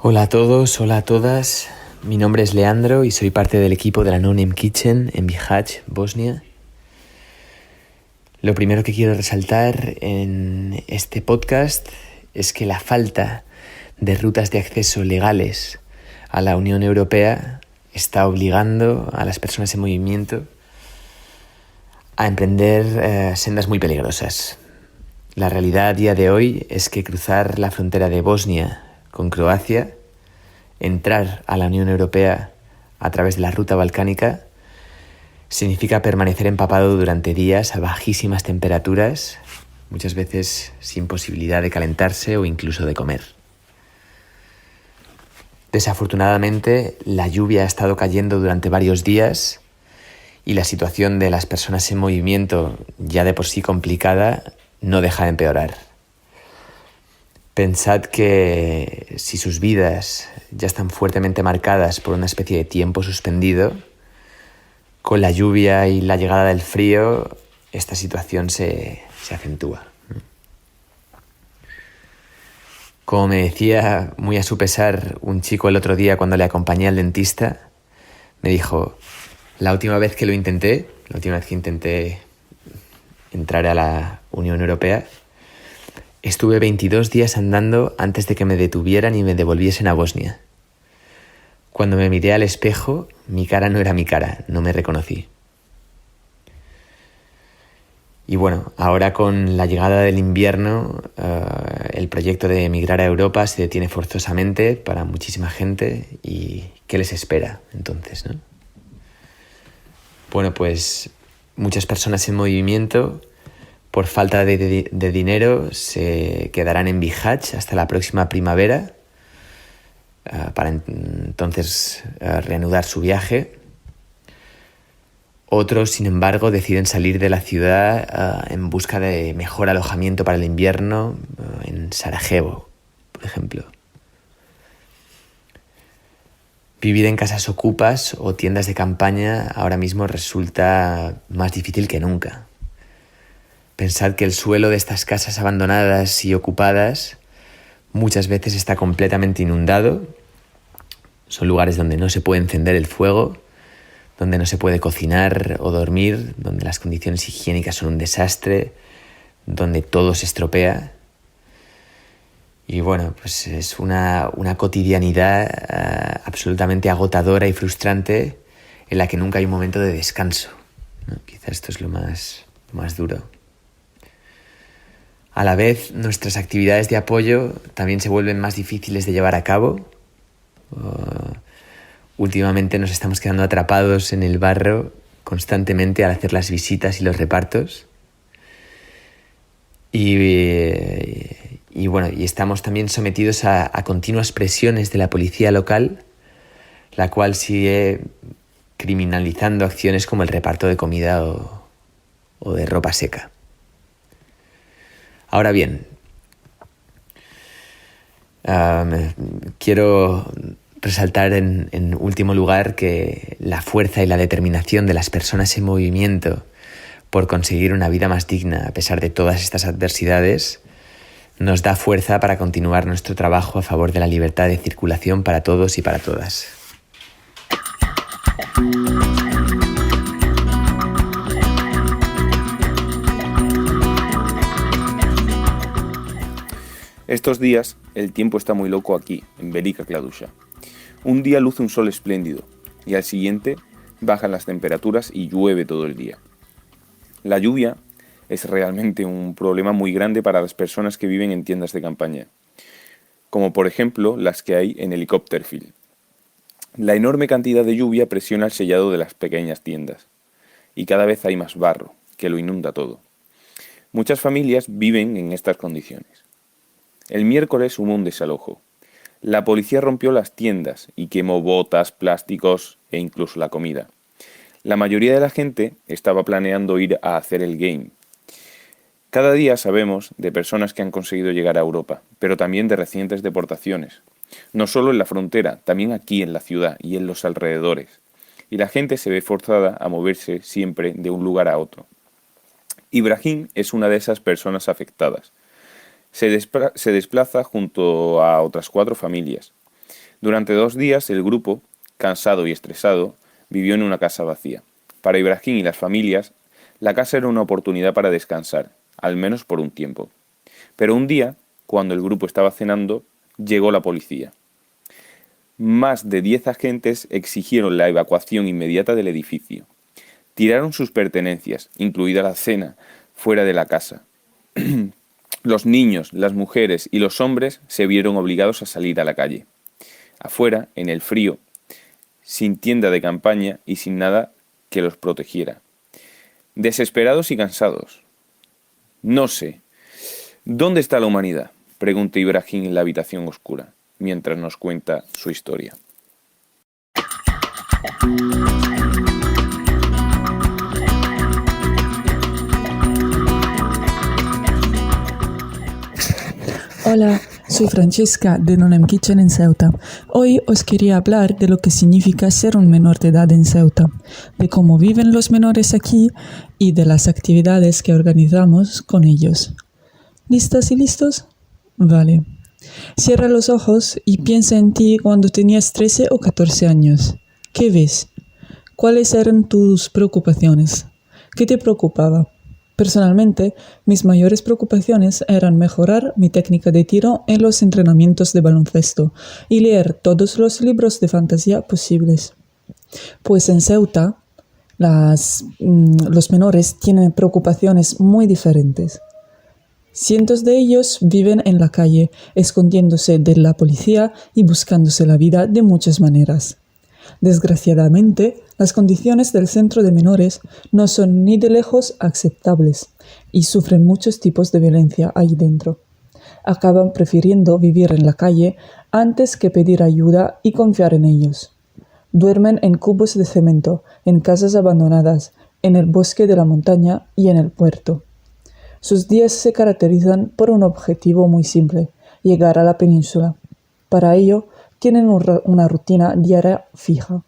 Hola a todos, hola a todas. Mi nombre es Leandro y soy parte del equipo de la No Name Kitchen en Bihać, Bosnia. Lo primero que quiero resaltar en este podcast es que la falta de rutas de acceso legales a la Unión Europea está obligando a las personas en movimiento a emprender sendas muy peligrosas. La realidad a día de hoy es que cruzar la frontera de Bosnia con Croacia, entrar a la Unión Europea a través de la ruta balcánica, significa permanecer empapado durante días a bajísimas temperaturas, muchas veces sin posibilidad de calentarse o incluso de comer. Desafortunadamente, la lluvia ha estado cayendo durante varios días y la situación de las personas en movimiento, ya de por sí complicada, no deja de empeorar. Pensad que si sus vidas ya están fuertemente marcadas por una especie de tiempo suspendido, con la lluvia y la llegada del frío, esta situación se acentúa. Como me decía muy a su pesar un chico el otro día cuando le acompañé al dentista, me dijo, la última vez que intenté entrar a la Unión Europea, estuve 22 días andando antes de que me detuvieran y me devolviesen a Bosnia. Cuando me miré al espejo, mi cara no era mi cara, no me reconocí. Y bueno, ahora con la llegada del invierno, el proyecto de emigrar a Europa se detiene forzosamente para muchísima gente. ¿Y qué les espera entonces, no? Bueno, pues muchas personas en movimiento, por falta de dinero, se quedarán en Bihać hasta la próxima primavera para entonces reanudar su viaje. Otros, sin embargo, deciden salir de la ciudad en busca de mejor alojamiento para el invierno en Sarajevo, por ejemplo. Vivir en casas ocupas o tiendas de campaña ahora mismo resulta más difícil que nunca. Pensad que el suelo de estas casas abandonadas y ocupadas muchas veces está completamente inundado. Son lugares donde no se puede encender el fuego, donde no se puede cocinar o dormir, donde las condiciones higiénicas son un desastre, donde todo se estropea. Y bueno, pues es una cotidianidad absolutamente agotadora y frustrante en la que nunca hay un momento de descanso, ¿no? Quizás esto es lo más duro. A la vez, nuestras actividades de apoyo también se vuelven más difíciles de llevar a cabo. Últimamente nos estamos quedando atrapados en el barro constantemente al hacer las visitas y los repartos. Y bueno, y estamos también sometidos a continuas presiones de la policía local, la cual sigue criminalizando acciones como el reparto de comida o de ropa seca. Ahora bien, quiero resaltar en último lugar que la fuerza y la determinación de las personas en movimiento por conseguir una vida más digna a pesar de todas estas adversidades nos da fuerza para continuar nuestro trabajo a favor de la libertad de circulación para todos y para todas. Estos días el tiempo está muy loco aquí, en Velika Kladuša. Un día luce un sol espléndido y al siguiente bajan las temperaturas y llueve todo el día. La lluvia es realmente un problema muy grande para las personas que viven en tiendas de campaña, como por ejemplo las que hay en Helikopterfield. La enorme cantidad de lluvia presiona el sellado de las pequeñas tiendas y cada vez hay más barro que lo inunda todo. Muchas familias viven en estas condiciones. El miércoles hubo un desalojo. La policía rompió las tiendas y quemó botas, plásticos e incluso la comida. La mayoría de la gente estaba planeando ir a hacer el game. Cada día sabemos de personas que han conseguido llegar a Europa, pero también de recientes deportaciones, No solo en la frontera, también aquí en la ciudad y en los alrededores. Y la gente se ve forzada a moverse siempre de un lugar a otro. Ibrahim es una de esas personas afectadas. Se desplaza junto a otras 4 familias. Durante 2 días el grupo, cansado y estresado, vivió en una casa vacía. Para Ibrahim y las familias, la casa era una oportunidad para descansar, al menos por un tiempo. Pero un día, cuando el grupo estaba cenando, llegó la policía. Más de 10 agentes exigieron la evacuación inmediata del edificio. Tiraron sus pertenencias, incluida la cena, fuera de la casa. Los niños, las mujeres y los hombres se vieron obligados a salir a la calle. Afuera, en el frío, sin tienda de campaña y sin nada que los protegiera. Desesperados y cansados. No sé. ¿Dónde está la humanidad?, pregunta Ibrahim en la habitación oscura, mientras nos cuenta su historia. Hola, soy Francesca de Nonem Kitchen en Ceuta. Hoy os quería hablar de lo que significa ser un menor de edad en Ceuta, de cómo viven los menores aquí y de las actividades que organizamos con ellos. ¿Listas y listos? Vale. Cierra los ojos y piensa en ti cuando tenías 13 o 14 años. ¿Qué ves? ¿Cuáles eran tus preocupaciones? ¿Qué te preocupaba? Personalmente, mis mayores preocupaciones eran mejorar mi técnica de tiro en los entrenamientos de baloncesto y leer todos los libros de fantasía posibles. Pues en Ceuta, los menores tienen preocupaciones muy diferentes. Cientos de ellos viven en la calle, escondiéndose de la policía y buscándose la vida de muchas maneras. Desgraciadamente, las condiciones del centro de menores no son ni de lejos aceptables y sufren muchos tipos de violencia ahí dentro. Acaban prefiriendo vivir en la calle antes que pedir ayuda y confiar en ellos. Duermen en cubos de cemento, en casas abandonadas, en el bosque de la montaña y en el puerto. Sus días se caracterizan por un objetivo muy simple: llegar a la península. Para ello, tienen una rutina diaria fija.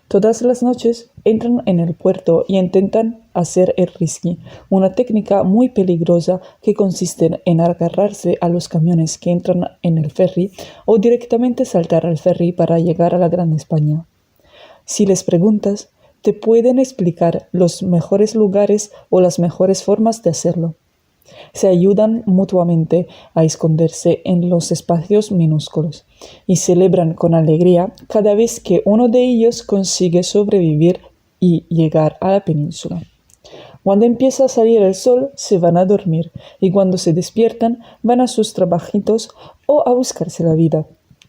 Todas las noches entran en el puerto y intentan hacer el risky, una técnica muy peligrosa que consiste en agarrarse a los camiones que entran en el ferry o directamente saltar al ferry para llegar a la Gran España. Si les preguntas, te pueden explicar los mejores lugares o las mejores formas de hacerlo. Se ayudan mutuamente a esconderse en los espacios minúsculos y celebran con alegría cada vez que uno de ellos consigue sobrevivir y llegar a la península. Cuando empieza a salir el sol, se van a dormir y cuando se despiertan van a sus trabajitos o a buscarse la vida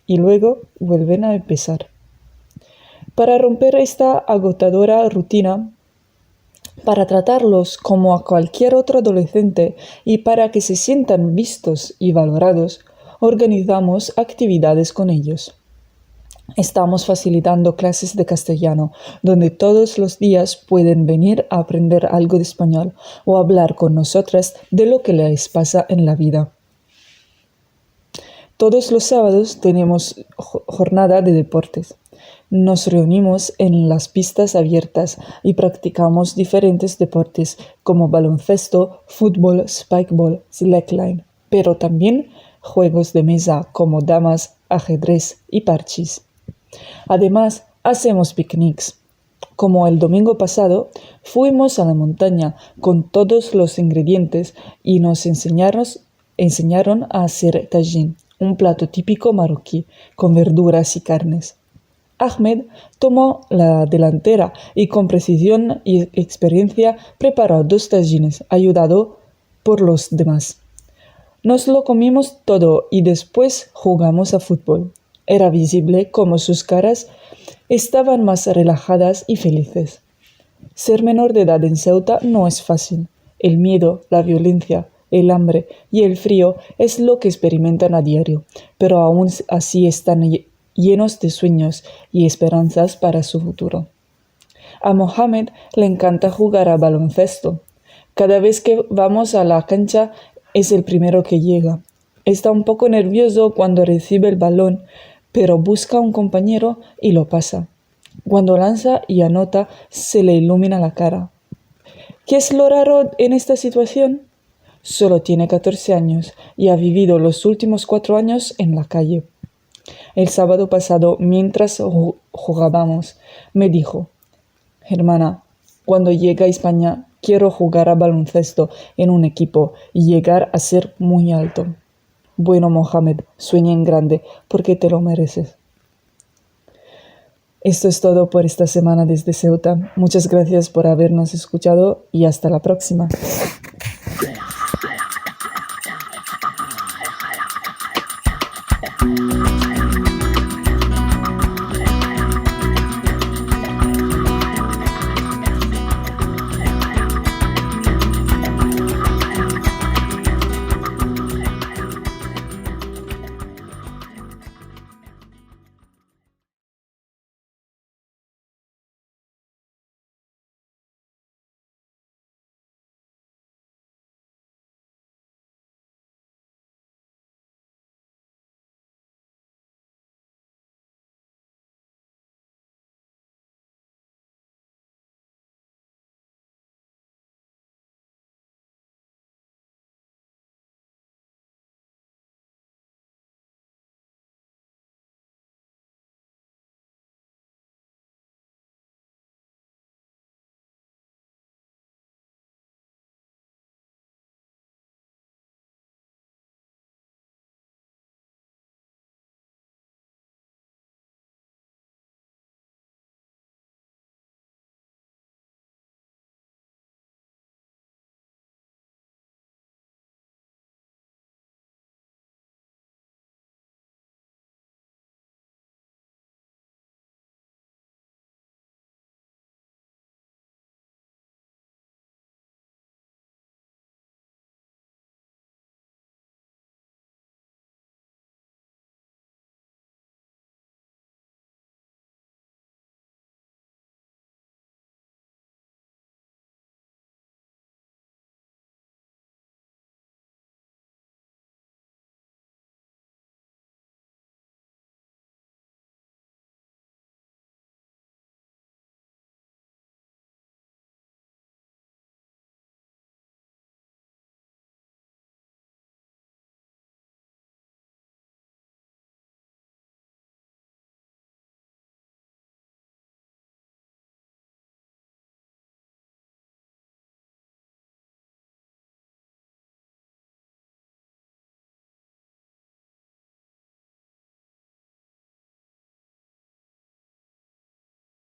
y luego vuelven a empezar. Para romper esta agotadora rutina, para tratarlos como a cualquier otro adolescente y para que se sientan vistos y valorados, organizamos actividades con ellos. Estamos facilitando clases de castellano, donde todos los días pueden venir a aprender algo de español o hablar con nosotras de lo que les pasa en la vida. Todos los sábados tenemos jornada de deportes. Nos reunimos en las pistas abiertas y practicamos diferentes deportes como baloncesto, fútbol, spikeball, slackline, pero también juegos de mesa como damas, ajedrez y parchís. Además, hacemos picnics. Como el domingo pasado, fuimos a la montaña con todos los ingredientes y nos enseñaron a hacer tajín, un plato típico marroquí con verduras y carnes. Ahmed tomó la delantera y con precisión y experiencia preparó 2 tajines, ayudado por los demás. Nos lo comimos todo y después jugamos a fútbol. Era visible cómo sus caras estaban más relajadas y felices. Ser menor de edad en Ceuta no es fácil. El miedo, la violencia, el hambre y el frío es lo que experimentan a diario, pero aún así están llenos de sueños y esperanzas para su futuro. A Mohamed le encanta jugar a baloncesto. Cada vez que vamos a la cancha es el primero que llega. Está un poco nervioso cuando recibe el balón, pero busca a un compañero y lo pasa. Cuando lanza y anota, se le ilumina la cara. ¿Qué es lo raro en esta situación? Solo tiene 14 años y ha vivido los últimos 4 años en la calle. El sábado pasado, mientras jugábamos, me dijo: Hermana, cuando llegue a España quiero jugar a baloncesto en un equipo y llegar a ser muy alto. Bueno, Mohamed, sueña en grande porque te lo mereces. Esto es todo por esta semana desde Ceuta. Muchas gracias por habernos escuchado y hasta la próxima.